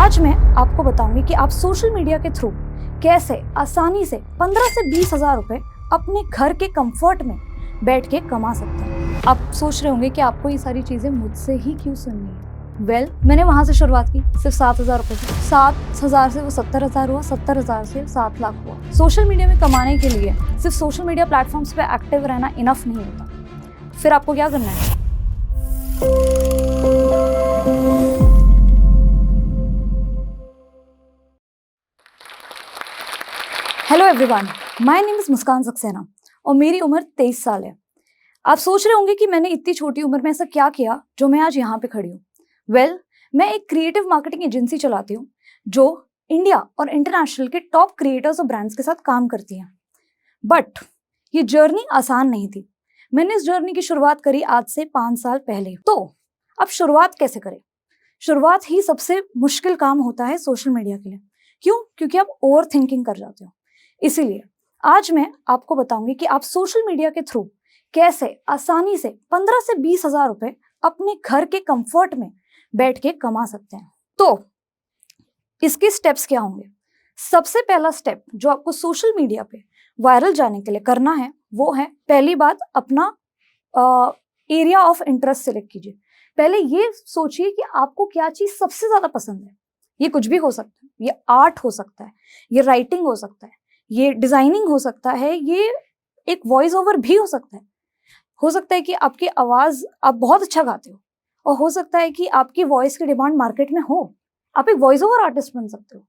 आज मैं आपको बताऊंगी कि आप सोशल मीडिया के थ्रू कैसे आसानी से 15 से 20 हजार रुपए अपने घर के कंफर्ट में बैठ के कमा सकते हैं। आप सोच रहे होंगे कि आपको ये सारी चीजें मुझसे ही क्यों सुननी है। मैंने वहां से शुरुआत की सिर्फ 7,000 रुपए से। 7,000 से वो 70,000 हुआ, 70,000 से 7 लाख हुआ। सोशल मीडिया में कमाने के लिए सिर्फ सोशल मीडिया प्लेटफॉर्म्स पे एक्टिव रहना इनफ नहीं होता। फिर आपको क्या करना है? Hello everyone, my name is मुस्कान सक्सेना और मेरी उम्र 23 साल है। आप सोच रहे होंगे कि मैंने इतनी छोटी उम्र में ऐसा क्या किया जो मैं आज यहाँ पे खड़ी हूँ। मैं एक क्रिएटिव मार्केटिंग एजेंसी चलाती हूँ जो इंडिया और इंटरनेशनल के टॉप क्रिएटर्स और ब्रांड्स के साथ काम करती है। बट ये जर्नी आसान नहीं थी। मैंने इस जर्नी की शुरुआत करी आज से 5 साल पहले। तो अब शुरुआत कैसे करें? शुरुआत ही सबसे मुश्किल काम होता है सोशल मीडिया के लिए। क्यों? क्योंकि आप ओवर थिंकिंग कर जाते हो। इसीलिए आज मैं आपको बताऊंगी कि आप सोशल मीडिया के थ्रू कैसे आसानी से 15 से 20 हजार रुपए अपने घर के कंफर्ट में बैठ के कमा सकते हैं। तो इसके स्टेप्स क्या होंगे? सबसे पहला स्टेप जो आपको सोशल मीडिया पे वायरल जाने के लिए करना है वो है, पहली बात, अपना एरिया ऑफ इंटरेस्ट सिलेक्ट कीजिए। पहले ये सोचिए कि आपको क्या चीज सबसे ज्यादा पसंद है। ये कुछ भी हो सकता है, ये आर्ट हो सकता है, ये राइटिंग हो सकता है, ये डिजाइनिंग हो सकता है, ये एक वॉइस ओवर भी हो सकता है कि आपकी आवाज आप बहुत अच्छा गाते हो, और हो सकता है कि आपकी वॉइस की डिमांड मार्केट में हो, आप एक वॉइस ओवर आर्टिस्ट बन सकते हो।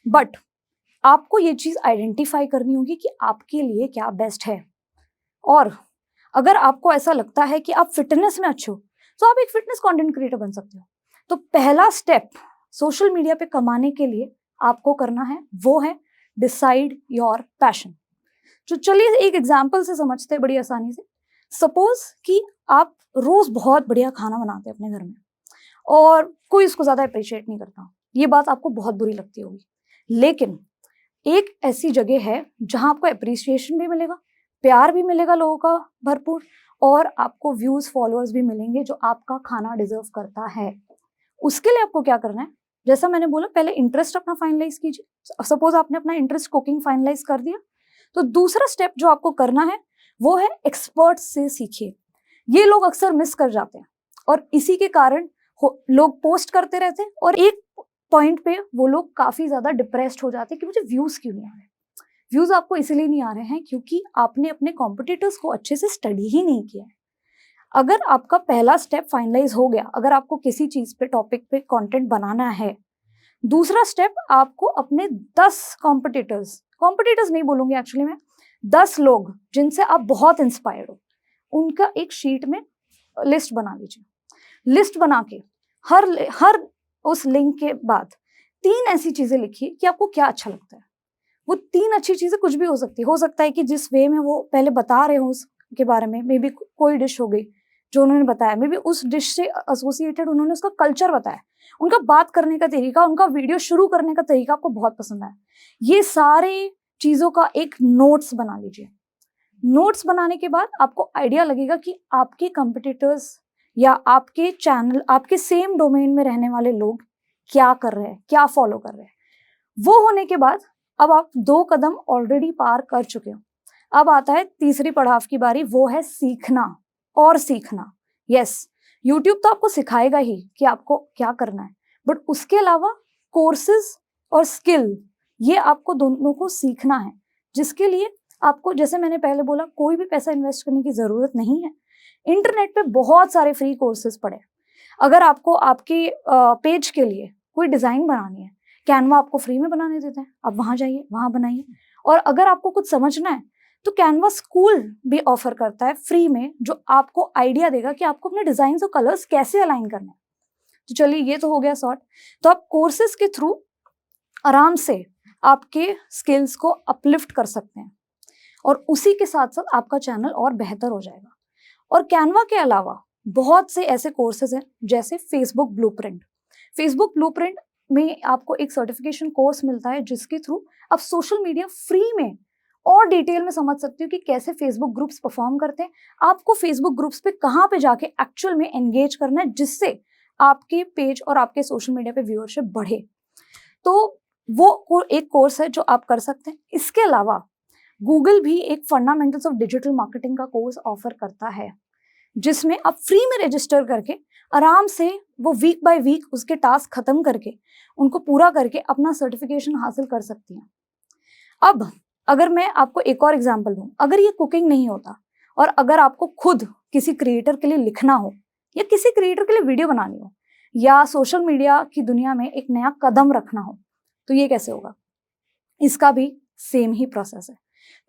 बट आपको ये चीज आइडेंटिफाई करनी होगी कि आपके लिए क्या बेस्ट है। और अगर आपको ऐसा लगता है कि आप फिटनेस में अच्छे हो तो आप एक फिटनेस कंटेंट क्रिएटर बन सकते हो। तो पहला स्टेप सोशल मीडिया पे कमाने के लिए आपको करना है वो है डिसाइड योर पैशन। तो चलिए एक एग्जाम्पल से समझते हैं बड़ी आसानी से। सपोज कि आप रोज बहुत बढ़िया खाना बनाते हैं अपने घर में और कोई इसको ज्यादा अप्रिशिएट नहीं करता। ये बात आपको बहुत बुरी लगती होगी, लेकिन एक ऐसी जगह है जहां आपको अप्रिसिएशन भी मिलेगा, प्यार भी मिलेगा लोगों का भरपूर, और आपको व्यूज फॉलोअर्स भी मिलेंगे जो आपका खाना डिजर्व करता है। उसके लिए आपको क्या करना है? जैसा मैंने बोला, पहले इंटरेस्ट अपना फाइनलाइज कीजिए। सपोज आपने अपना इंटरेस्ट कुकिंग फाइनलाइज कर दिया, तो दूसरा स्टेप जो आपको करना है वो है एक्सपर्ट से सीखिए। ये लोग अक्सर मिस कर जाते हैं और इसी के कारण लोग पोस्ट करते रहते हैं और एक पॉइंट पे वो लोग काफी ज्यादा डिप्रेस्ड हो जाते हैं कि मुझे व्यूज क्यों नहीं आ रहे। व्यूज आपको इसीलिए नहीं आ रहे हैं क्योंकि आपने अपने कॉम्पिटिटर्स को अच्छे से स्टडी ही नहीं किया है। अगर आपका पहला स्टेप फाइनलाइज हो गया, अगर आपको किसी चीज पे, टॉपिक पे कंटेंट बनाना है, दूसरा स्टेप आपको अपने 10 कॉम्पिटिटर्स नहीं बोलूंगी एक्चुअली मैं, 10 लोग जिनसे आप बहुत इंस्पायर्ड हो, उनका एक शीट में लिस्ट बना लीजिए। लिस्ट बना के हर उस लिंक के बाद 3 ऐसी चीजें लिखिए कि आपको क्या अच्छा लगता है। वो 3 अच्छी चीजें कुछ भी हो सकता है कि जिस वे में वो पहले बता रहे हो उसके बारे में, मे बी कोई डिश हो गई जो उन्होंने बताया, मे बी उस डिश से एसोसिएटेड उन्होंने उसका कल्चर बताया, उनका बात करने का तरीका, उनका वीडियो शुरू करने का तरीका आपको बहुत पसंद आया। ये सारे चीजों का एक नोट्स बना लीजिए। नोट्स बनाने के बाद आपको आइडिया लगेगा कि आपके कंपिटिटर्स या आपके चैनल, आपके सेम डोमेन में रहने वाले लोग क्या कर रहे हैं, क्या फॉलो कर रहे हैं। वो होने के बाद अब आप 2 कदम ऑलरेडी पार कर चुके हो। अब आता है तीसरी पड़ाव की बारी, वो है सीखना और सीखना। यस, यूट्यूब तो आपको सिखाएगा ही कि आपको क्या करना है, बट उसके अलावा कोर्सेज और स्किल, ये आपको दोनों को सीखना है, जिसके लिए आपको, जैसे मैंने पहले बोला, कोई भी पैसा इन्वेस्ट करने की जरूरत नहीं है। इंटरनेट पे बहुत सारे फ्री कोर्सेज पड़े। अगर आपको आपके पेज के लिए कोई डिजाइन बनानी है, कैनवा आपको फ्री में बनाने देते हैं, आप वहां जाइए, वहां बनाइए। और अगर आपको कुछ समझना है तो कैनवा स्कूल भी ऑफर करता है फ्री में, जो आपको आइडिया देगा कि आपको अपने डिजाइन और कलर्स कैसे अलाइन करना है। तो चलिए, ये तो हो गया सॉर्ट। तो आप कोर्सेज के थ्रू आराम से आपके स्किल्स को अपलिफ्ट कर सकते हैं और उसी के साथ साथ आपका चैनल और बेहतर हो जाएगा। और कैनवा के अलावा बहुत से ऐसे कोर्सेज हैं, जैसे फेसबुक ब्लूप्रिंट में आपको एक सर्टिफिकेशन कोर्स मिलता है, जिसके थ्रू आप सोशल मीडिया फ्री में और डिटेल में समझ सकते हो कि कैसे फेसबुक ग्रुप्स परफॉर्म करते हैं, आपको फेसबुक ग्रुप्स पे कहाँ पे जाके एक्चुअल में एंगेज करना है, जिससे आपके पेज और आपके सोशल मीडिया पे व्यूअरशिप बढ़े। तो वो एक कोर्स है जो आप कर सकते हैं। इसके अलावा गूगल भी एक फंडामेंटल्स ऑफ डिजिटल मार्केटिंग का कोर्स ऑफर करता है, जिसमें आप फ्री में रजिस्टर करके आराम से वो वीक बाय वीक उसके टास्क खत्म करके उनको पूरा करके अपना सर्टिफिकेशन हासिल कर सकती हैं। अब अगर मैं आपको एक और एग्जांपल दूं, अगर ये कुकिंग नहीं होता और अगर आपको खुद किसी क्रिएटर के लिए लिखना हो या किसी क्रिएटर के लिए वीडियो बनानी हो या सोशल मीडिया की दुनिया में एक नया कदम रखना हो, तो ये कैसे होगा? इसका भी सेम ही प्रोसेस है।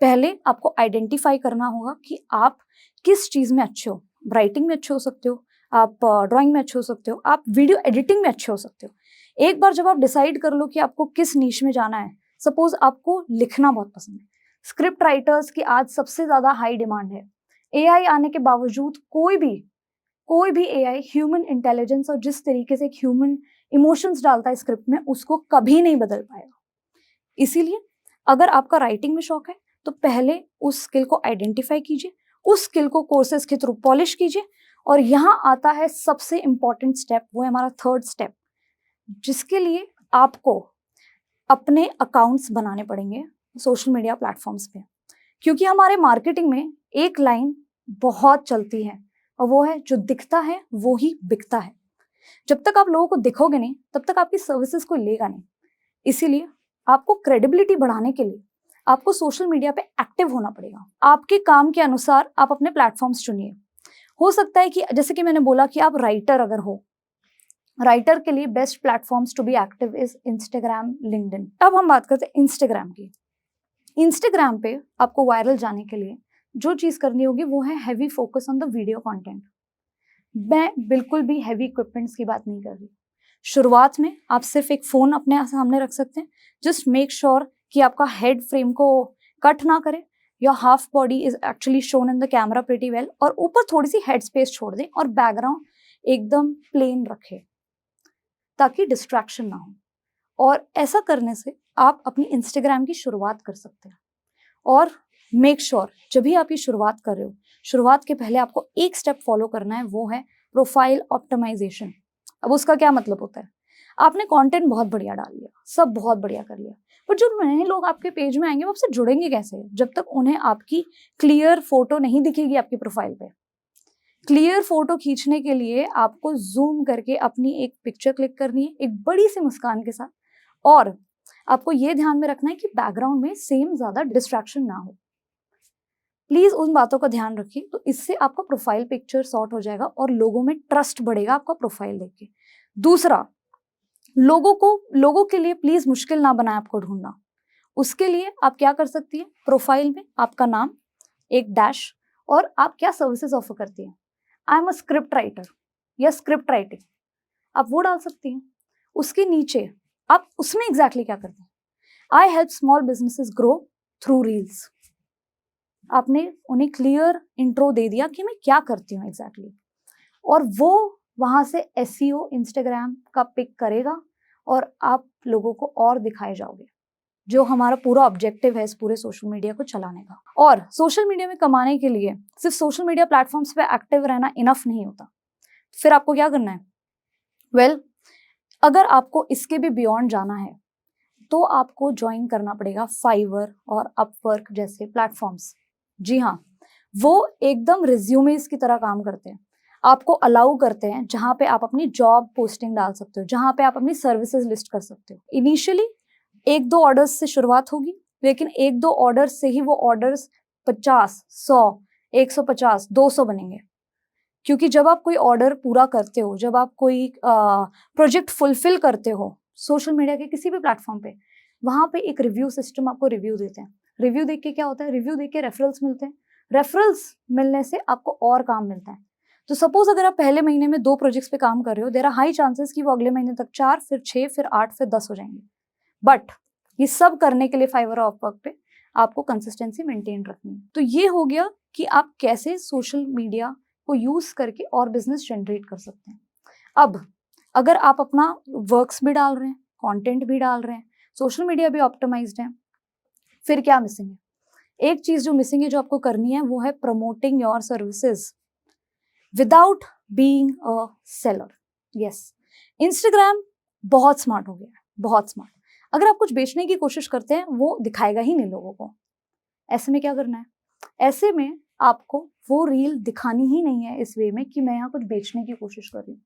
पहले आपको आइडेंटिफाई करना होगा कि आप किस चीज में अच्छे हो। राइटिंग में अच्छे हो सकते हो, आप ड्राइंग में अच्छे हो सकते हो, आप वीडियो एडिटिंग में अच्छे हो सकते हो। एक बार जब आप डिसाइड कर लो कि आपको किस नीश में जाना है, सपोज आपको लिखना बहुत पसंद है, स्क्रिप्ट राइटर्स की आज सबसे ज्यादा हाई डिमांड है। एआई आने के बावजूद कोई भी एआई ह्यूमन इंटेलिजेंस और जिस तरीके से ह्यूमन इमोशंस डालता है स्क्रिप्ट में, उसको कभी नहीं बदल पाएगा। इसीलिए अगर आपका राइटिंग में शौक है तो पहले उस स्किल को आइडेंटिफाई कीजिए, उस स्किल को कोर्सेज के थ्रू पॉलिश कीजिए। और यहाँ आता है सबसे इंपॉर्टेंट स्टेप, वो है हमारा थर्ड स्टेप, जिसके लिए आपको अपने अकाउंट्स बनाने पड़ेंगे सोशल मीडिया प्लेटफॉर्म्स पे। क्योंकि हमारे मार्केटिंग में एक लाइन बहुत चलती है और वो है, जो दिखता है वो ही बिकता है। जब तक आप लोगों को दिखोगे नहीं, तब तक आपकी सर्विसेज को लेगा नहीं। इसीलिए आपको क्रेडिबिलिटी बढ़ाने के लिए आपको सोशल मीडिया पे एक्टिव होना पड़ेगा। आपके काम के अनुसार आप अपने प्लेटफॉर्म्स चुनिए। हो सकता है कि जैसे कि मैंने बोला कि आप राइटर अगर हो, राइटर के लिए best platforms to be active is Instagram, LinkedIn. अब हम बात करते हैं इंस्टाग्राम की। इंस्टाग्राम पे आपको वायरल जाने के लिए जो चीज करनी होगी वो है heavy focus on the video content. मैं बिल्कुल भी हैवी इक्विपमेंट्स की बात नहीं कर रही। शुरुआत में आप सिर्फ एक फोन अपने सामने रख सकते हैं। जस्ट मेक श्योर कि आपका हेड फ्रेम को कट ना करे, your half body is actually shown in the camera pretty well, और ऊपर थोड़ी सी हेड स्पेस छोड़ दें और बैकग्राउंड एकदम प्लेन रखें ताकि डिस्ट्रैक्शन ना हो। और ऐसा करने से आप अपनी इंस्टाग्राम की शुरुआत कर सकते हैं। और मेक श्योर जब भी आप ये शुरुआत कर रहे हो, शुरुआत के पहले आपको एक स्टेप फॉलो करना है, वो है प्रोफाइल ऑप्टिमाइजेशन। अब उसका क्या मतलब होता है? आपने कंटेंट बहुत बढ़िया डाल लिया, सब बहुत बढ़िया कर लिया, पर जो नए लोग आपके पेज में आएंगे वो आपसे जुड़ेंगे कैसे जब तक उन्हें आपकी क्लियर फोटो नहीं दिखेगी आपकी प्रोफाइल पे। क्लियर फोटो खींचने के लिए आपको जूम करके अपनी एक पिक्चर क्लिक करनी है एक बड़ी सी मुस्कान के साथ, और आपको ये ध्यान में रखना है कि बैकग्राउंड में सेम ज्यादा डिस्ट्रैक्शन ना हो। प्लीज उन बातों का ध्यान रखिए, तो इससे आपका प्रोफाइल पिक्चर सॉर्ट हो जाएगा और लोगों में ट्रस्ट बढ़ेगा आपका प्रोफाइल देख के। दूसरा, लोगों के लिए प्लीज मुश्किल ना बनाए आपको ढूंढना। उसके लिए आप क्या कर सकती है, प्रोफाइल में आपका नाम, एक डैश, और आप क्या सर्विसेज ऑफर करती हैं। I am a script writer या स्क्रिप्ट राइटिंग, आप वो डाल सकती हैं। उसके नीचे आप उसमें एग्जैक्टली क्या करते हैं, I help small businesses grow through reels. आपने उन्हें क्लियर इंट्रो दे दिया कि मैं क्या करती हूँ एग्जैक्टली, और वो वहां से एसईओ इंस्टाग्राम का पिक करेगा और आप लोगों को और दिखाए जाओगे, जो हमारा पूरा ऑब्जेक्टिव है इस पूरे सोशल मीडिया को चलाने का। और सोशल मीडिया में कमाने के लिए सिर्फ सोशल मीडिया प्लेटफॉर्म्स पे एक्टिव रहना इनफ नहीं होता। फिर आपको क्या करना है? अगर आपको इसके भी बियॉन्ड जाना है तो आपको ज्वाइन करना पड़ेगा फाइवर और अपवर्क जैसे प्लेटफॉर्म्स। जी हाँ, वो एकदम रिज्यूमेस की तरह काम करते हैं। आपको अलाउ करते हैं जहां पे आप अपनी जॉब पोस्टिंग डाल सकते हो, जहां पे आप अपनी सर्विसेज लिस्ट कर सकते हो। इनिशियली 1-2 ऑर्डर्स से शुरुआत होगी, लेकिन 1-2 ऑर्डर्स से ही वो ऑर्डर्स 50, 100, 150, 200 बनेंगे। क्योंकि जब आप कोई ऑर्डर पूरा करते हो, जब आप कोई प्रोजेक्ट फुलफिल करते हो सोशल मीडिया के किसी भी प्लेटफॉर्म पे, वहां पे एक रिव्यू सिस्टम आपको रिव्यू देते हैं। रिव्यू देख के क्या होता है, रिव्यू देख के रेफरल्स मिलते हैं। रेफरल्स मिलने से आपको और काम मिलता है। तो सपोज अगर आप पहले महीने में 2 प्रोजेक्ट्स पे काम कर रहे हो, देयर आर हाई चांसेस कि वो अगले महीने तक 4, फिर 6, फिर 8, फिर 10 हो जाएंगे। बट ये सब करने के लिए फाइवर और अपवर्क पे आपको कंसिस्टेंसी मेंटेन रखनी है। तो ये हो गया कि आप कैसे सोशल मीडिया को यूज करके और बिजनेस जनरेट कर सकते हैं। अब अगर आप अपना वर्क्स भी डाल रहे हैं, कंटेंट भी डाल रहे हैं, सोशल मीडिया भी ऑप्टिमाइज्ड है, फिर क्या मिसिंग है? एक चीज जो मिसिंग है, जो आपको करनी है, वो है promoting your services without being a seller. Yes, Instagram बहुत स्मार्ट हो गया है, बहुत स्मार्ट। अगर आप कुछ बेचने की कोशिश करते हैं वो दिखाएगा ही नहीं लोगों को। ऐसे में क्या करना है, ऐसे में आपको वो रील दिखानी ही नहीं है इस वे में कि मैं यहाँ कुछ बेचने की कोशिश कर रही हूँ।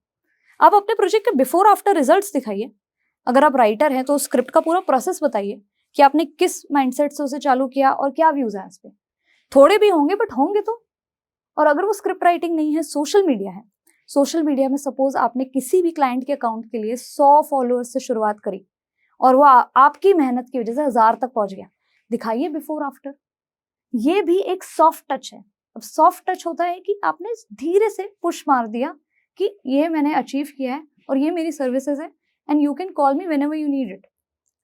आप अपने प्रोजेक्ट के बिफोर आफ्टर रिजल्ट्स दिखाइए। अगर आप राइटर हैं तो स्क्रिप्ट का पूरा प्रोसेस बताइए कि आपने किस माइंडसेट से उसे चालू किया और क्या व्यूज है इस पे। थोड़े भी होंगे बट होंगे तो। और अगर वो स्क्रिप्ट राइटिंग नहीं है, सोशल मीडिया है, सोशल मीडिया में सपोज आपने किसी भी क्लाइंट के अकाउंट के लिए 100 फॉलोअर्स से शुरुआत करी और वो आपकी मेहनत की वजह से 1000 तक पहुंच गया, दिखाइए बिफोर आफ्टर। ये भी एक सॉफ्ट टच है। अब सॉफ्ट टच होता है कि आपने धीरे से पुश मार दिया कि ये मैंने अचीव किया है और ये मेरी सर्विसेज है and you can call me whenever you need it.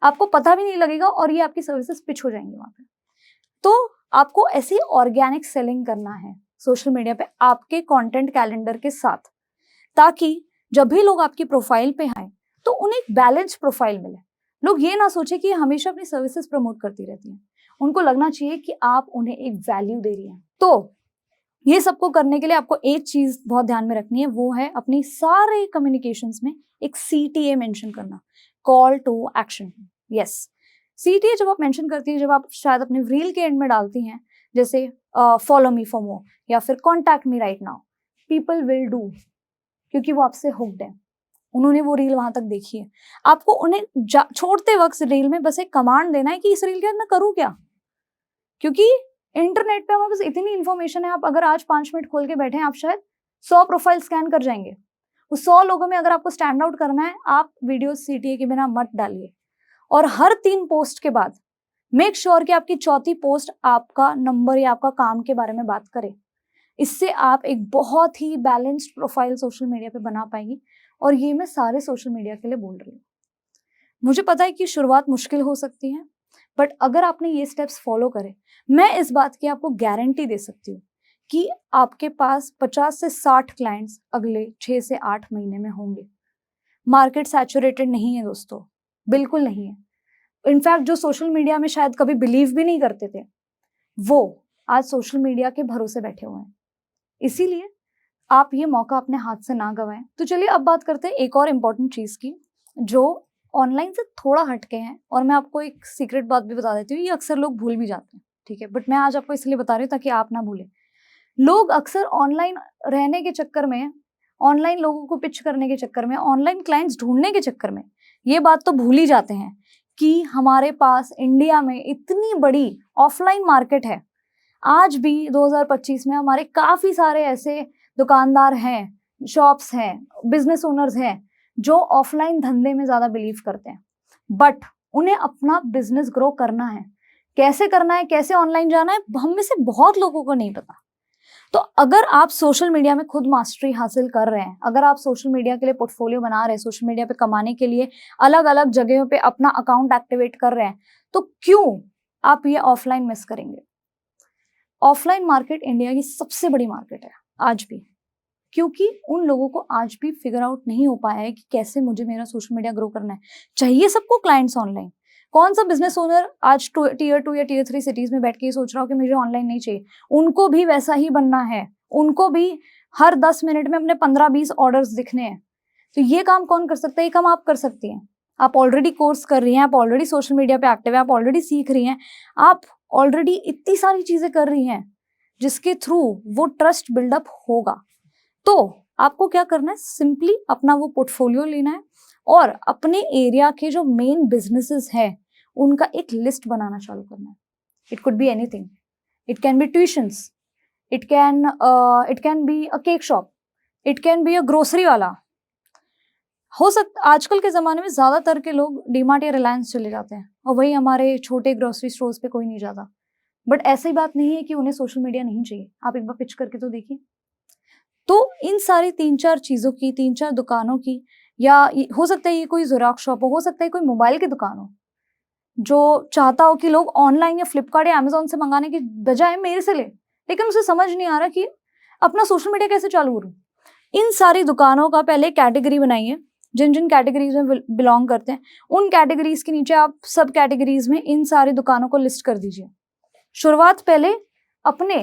आपको पता भी नहीं लगेगा और ये आपकी सर्विसेज पिच हो जाएंगी वहां पे। तो आपको ऐसी ऑर्गेनिक सेलिंग करना है सोशल मीडिया पे आपके कंटेंट कैलेंडर के साथ, ताकि जब भी लोग आपकी प्रोफाइल पे आए तो उन्हें एक बैलेंस प्रोफाइल मिले। लोग ये ना सोचे कि हमेशा अपनी सर्विसेज प्रमोट करती रहती हैं, उनको लगना चाहिए कि आप उन्हें एक वैल्यू दे रही हैं। तो ये सबको करने के लिए आपको एक चीज बहुत ध्यान में रखनी है, वो है अपनी सारे कम्युनिकेशंस में एक CTA मेंशन करना, call to action. Yes, CTA जब आप मेंशन करती है, जब आप शायद अपने रील के एंड में डालती हैं, जैसे फॉलो मी फॉर मोर या फिर contact me right now, people will do, क्योंकि वो आपसे हुक्ड है, उन्होंने वो रील वहां तक देखी है। आपको उन्हें छोड़ते वक्त रील में बस एक कमांड देना है कि इस रील के बाद मैं करूँ क्या, क्योंकि इंटरनेट पे हमारे पास इतनी इन्फॉर्मेशन है। आप अगर आज 5 मिनट खोल के बैठे हैं, आप शायद 100 प्रोफाइल स्कैन कर जाएंगे। उस 100 लोगों में अगर आपको स्टैंड आउट करना है, आप वीडियो CTA के बिना मत डालिए। और हर 3 पोस्ट के बाद मेक श्योर कि आपकी चौथी पोस्ट आपका नंबर या आपका काम के बारे में बात करे। इससे आप एक बहुत ही बैलेंस्ड प्रोफाइल सोशल मीडिया पे बना पाएंगी। और ये मैं सारे सोशल मीडिया के लिए बोल रही हूँ। मुझे पता है कि शुरुआत मुश्किल हो सकती है, बट अगर आपने ये स्टेप्स फॉलो करे, मैं इस बात की आपको गारंटी दे सकती हूँ कि आपके पास 50 से 60 क्लाइंट्स अगले 6 से 8 महीने में होंगे। मार्केट सैचुरेटेड नहीं है दोस्तों, बिल्कुल नहीं है। इनफैक्ट जो सोशल मीडिया में शायद कभी बिलीव भी नहीं करते थे, वो आज सोशल मीडिया के भरोसे बैठे हुए हैं। इसीलिए आप ये मौका अपने हाथ से ना गवाएं। तो चलिए अब बात करते हैं एक और इम्पोर्टेंट चीज की, जो ऑनलाइन से थोड़ा हटके हैं। और मैं आपको एक सीक्रेट बात भी बता देती हूँ, ये अक्सर लोग भूल भी जाते हैं, ठीक है, बट मैं आज आपको इसलिए बता रही हूँ ताकि आप ना भूलें। लोग अक्सर ऑनलाइन रहने के चक्कर में, ऑनलाइन लोगों को पिच करने के चक्कर में, ऑनलाइन क्लाइंट्स ढूंढने के चक्कर में ये बात तो भूल ही जाते हैं कि हमारे पास इंडिया में इतनी बड़ी ऑफलाइन मार्केट है। आज भी 2025 में हमारे काफी सारे ऐसे दुकानदार हैं, शॉप्स हैं, बिजनेस ओनर्स हैं जो ऑफलाइन धंधे में ज्यादा बिलीव करते हैं, बट उन्हें अपना बिजनेस ग्रो करना है। कैसे करना है, कैसे ऑनलाइन जाना है, हम में से बहुत लोगों को नहीं पता। तो अगर आप सोशल मीडिया में खुद मास्टरी हासिल कर रहे हैं, अगर आप सोशल मीडिया के लिए पोर्टफोलियो बना रहे हैं, सोशल मीडिया पे कमाने के लिए अलग अलग जगहों पे अपना अकाउंट एक्टिवेट कर रहे हैं, तो क्यों आप ये ऑफलाइन मिस करेंगे। ऑफलाइन मार्केट इंडिया की सबसे बड़ी मार्केट है आज भी, क्योंकि उन लोगों को आज भी फिगर आउट नहीं हो पाया है कि कैसे मुझे मेरा सोशल मीडिया ग्रो करना है। चाहिए सबको क्लाइंट्स ऑनलाइन। कौन सा बिजनेस ओनर आज टियर 2 या टियर 3 सिटीज में बैठ के ये सोच रहा हो कि मुझे ऑनलाइन नहीं चाहिए। उनको भी वैसा ही बनना है, उनको भी हर 10 मिनट में अपने 15-20 ऑर्डर्स दिखने हैं। तो ये काम कौन कर सकता है, ये काम आप कर सकती हैं। आप ऑलरेडी कोर्स कर रही हैं, आप ऑलरेडी सोशल मीडिया पे एक्टिव है, आप ऑलरेडी सीख रही हैं, आप ऑलरेडी इतनी सारी चीजें कर रही हैं जिसके थ्रू वो ट्रस्ट बिल्डअप होगा। तो आपको क्या करना है, सिंपली अपना वो पोर्टफोलियो लेना है और अपने एरिया के जो मेन बिजनेसेस हैं उनका एक लिस्ट बनाना चालू करना है। It could be anything, it can be tuitions, it can be a cake shop, it can be a grocery वाला। हो सकता आजकल के जमाने में ज्यादातर के लोग डीमार्ट या रिलायंस चले जाते हैं और वही हमारे छोटे ग्रोसरी स्टोर्स पे कोई नहीं जाता। बट ऐसी बात नहीं है कि उन्हें सोशल मीडिया नहीं चाहिए, आप एक बार पिच करके तो देखिए। तो इन सारी 3-4 चीजों की, 3-4 दुकानों की, या हो सकता है ये कोई ज़ेरॉक्स शॉप हो सकता है कोई मोबाइल की दुकान हो, जो चाहता हो कि लोग ऑनलाइन या फ्लिपकार्ट या अमेजोन से मंगाने की बजाय मेरे से ले, लेकिन उसे समझ नहीं आ रहा कि अपना सोशल मीडिया कैसे चालू करूं। इन सारी दुकानों का पहले कैटेगरी बनाइए, जिन जिन कैटेगरीज में बिलोंग करते हैं उन कैटेगरीज के नीचे आप सब कैटेगरीज में इन सारी दुकानों को लिस्ट कर दीजिए। शुरुआत पहले अपने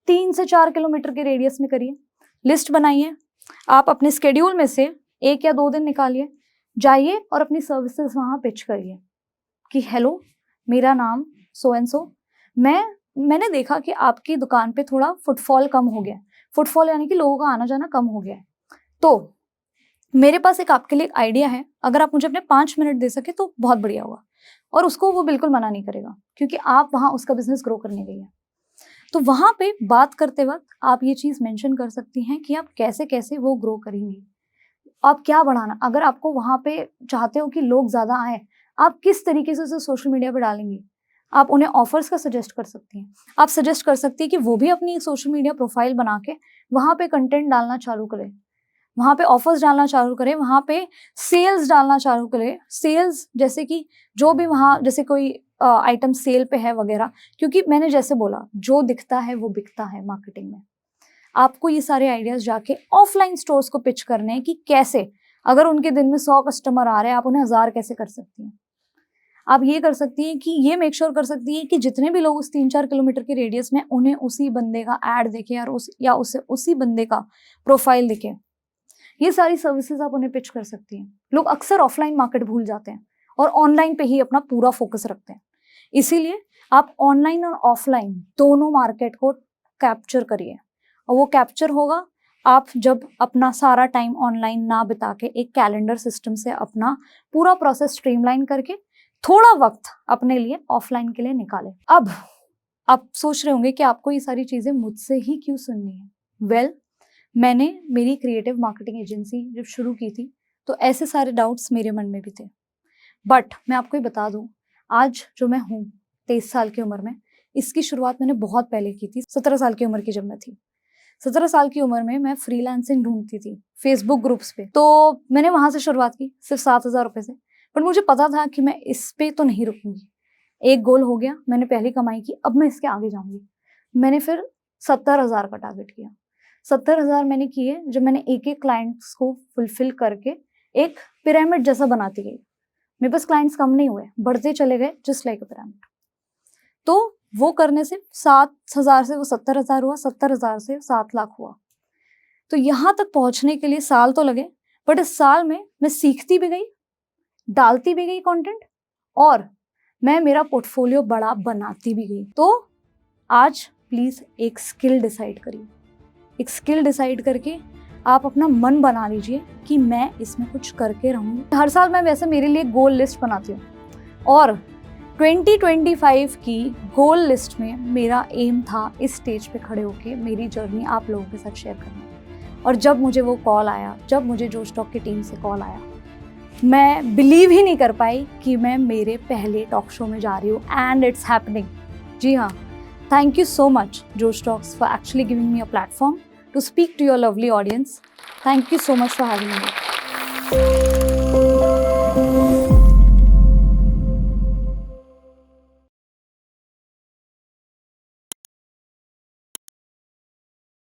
3 से 4 किलोमीटर के रेडियस में करिए, लिस्ट बनाइए। आप अपने स्केड्यूल में से 1 या 2 दिन निकालिए, जाइए और अपनी सर्विसेज वहां पिच करिए। कि हेलो, मेरा नाम सो एंड सो, मैंने देखा कि आपकी दुकान पे थोड़ा फुटफॉल कम हो गया है। फुटफॉल यानी कि लोगों का आना जाना कम हो गया है। तो मेरे पास एक आपके लिए एक आइडिया है, अगर आप मुझे अपने 5 मिनट दे सके तो बहुत बढ़िया होगा। और उसको वो बिल्कुल मना नहीं करेगा, क्योंकि आप वहाँ उसका बिजनेस ग्रो करने गई हैं। तो वहाँ पे बात करते वक्त आप ये चीज़ मेंशन कर सकती हैं कि आप कैसे-कैसे वो ग्रो करेंगी। आप क्या बढ़ाना, अगर आपको वहाँ पे चाहते हो कि लोग ज़्यादा आएँ, आप किस तरीके से उसे सोशल मीडिया पे डालेंगी। आप उन्हें ऑफर्स का सजेस्ट कर सकती हैं। आप सजेस्ट कर सकती हैं कि वो भी अपनी सोशल मीडिया प्रोफाइल बना के वहाँ पे कंटेंट डालना चालू करें। वहाँ पे ऑफर्स डालना चालू करें, वहाँ पे सेल्स डालना चालू करें। सेल्स जैसे कि जो भी वहाँ जैसे कोई आइटम सेल पे है वगैरह, क्योंकि मैंने जैसे बोला जो दिखता है वो बिकता है मार्केटिंग में। आपको ये सारे आइडियाज जाके ऑफलाइन स्टोर्स को पिच करने हैं कि कैसे, अगर उनके दिन में 100 कस्टमर आ रहे हैं, आप उन्हें 1000 कैसे कर सकती हैं। आप ये कर सकती हैं कि ये मेक श्योर कर सकती हैं कि जितने भी लोग उस 3-4 किलोमीटर के रेडियस में, उन्हें उसी बंदे का ऐड दिखे और उसी बंदे का प्रोफाइल दिखे। ये सारी सर्विसेज आप उन्हें पिच कर सकती हैं। लोग अक्सर ऑफलाइन मार्केट भूल जाते हैं और ऑनलाइन पे ही अपना पूरा फोकस रखते हैं। इसीलिए आप ऑनलाइन और ऑफलाइन दोनों मार्केट को कैप्चर करिए, और वो कैप्चर होगा आप जब अपना सारा टाइम ऑनलाइन ना बिता के एक कैलेंडर सिस्टम से अपना पूरा प्रोसेस स्ट्रीमलाइन करके थोड़ा वक्त अपने लिए ऑफलाइन के लिए निकालें। अब आप सोच रहे होंगे कि आपको ये सारी चीजें मुझसे ही क्यों सुननी है। वेल, मैंने मेरी क्रिएटिव मार्केटिंग एजेंसी जब शुरू की थी तो ऐसे सारे डाउट्स मेरे मन में भी थे। बट मैं आपको ये बता दूं, आज जो मैं हूँ 23 साल की उम्र में, इसकी शुरुआत मैंने बहुत पहले की थी। 17 साल की उम्र की जब मैं थी, 17 साल की उम्र में मैं फ्रीलांसिंग ढूंढती थी फेसबुक ग्रुप्स पे। तो मैंने वहां से शुरुआत की सिर्फ 7,000 रुपए से। बट मुझे पता था कि मैं इस पे तो नहीं रुकूंगी। एक गोल हो गया, मैंने पहली कमाई की, अब मैं इसके आगे जाऊंगी। मैंने फिर 70,000 का टारगेट किया। 70,000 मैंने किए जब मैंने एक एक क्लाइंट्स को फुलफिल करके एक पिरामिड जैसा बनाती गई। मेरे पास क्लाइंट्स कम नहीं हुए, बढ़ते चले गए जस्ट लाइक अ पिरामिड। तो वो करने से 7,000 से वो 70,000 हुआ, 70,000 से 7 लाख हुआ। तो यहाँ तक पहुंचने के लिए साल तो लगे, बट इस साल में मैं सीखती भी गई, डालती भी गई कंटेंट, और मैं मेरा पोर्टफोलियो बड़ा बनाती भी गई। तो आज प्लीज एक स्किल डिसाइड करिए। एक स्किल डिसाइड करके आप अपना मन बना लीजिए कि मैं इसमें कुछ करके रहूंगी। हर साल मैं वैसे मेरे लिए गोल लिस्ट बनाती हूँ, और 2025 की गोल लिस्ट में मेरा एम था इस स्टेज पे खड़े होके मेरी जर्नी आप लोगों के साथ शेयर करना। और जब मुझे वो कॉल आया, जब मुझे जोश टॉक की टीम से कॉल आया, मैं बिलीव ही नहीं कर पाई कि मैं मेरे पहले टॉक शो में जा रही हूँ, एंड इट्स हैपनिंग। जी हाँ, thank you so much, Josh Talks, for actually giving me a platform to speak to your lovely audience. Thank you so much for having me.